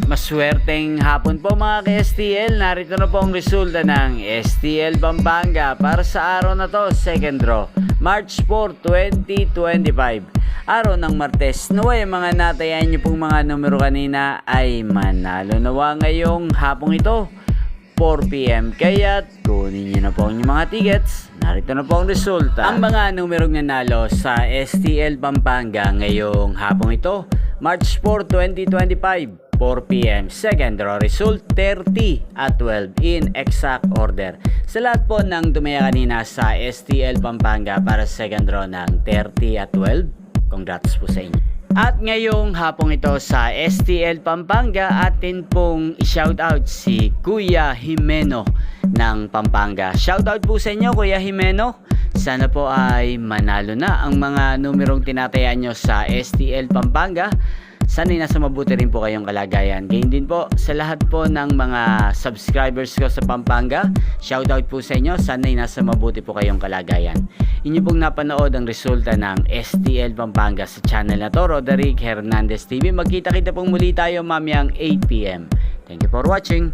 Maswerteng hapon po mga ka-STL. Narito na po ang resulta ng STL Pampanga para sa araw na to, second draw, March 4, 2025. Araw ng Martes. Naway ang mga natayan nyo pong mga numero kanina ay manalo nawa ngayong hapong ito, 4 PM. Kaya kunin nyo na po ang inyong mga tickets. Narito na po ang resulta. Ang mga numerong nanalo sa STL Pampanga ngayong hapong ito, March 4, 2025, 4 PM. Second draw result, 30 at 12 in exact order. Sa lahat po ng tumaya kanina sa STL Pampanga para sa second draw ng 30 at 12, congrats po sa inyo. At ngayong hapong ito sa STL Pampanga, atin pong i-shoutout si Kuya Jimeno ng Pampanga. Shoutout po sa inyo, Kuya Jimeno. Sana po ay manalo na ang mga numerong tinatayan nyo sa STL Pampanga. Sana'y nasa mabuti rin po kayong kalagayan. Ganyan din po sa lahat po ng mga subscribers ko sa Pampanga. Shoutout po sa inyo. Sana'y nasa mabuti po kayong kalagayan. Inyo pong napanood ang resulta ng STL Pampanga sa channel na to, Roderick Hernandez TV. Magkita-kita pong muli tayo mamayang 8 PM. Thank you for watching.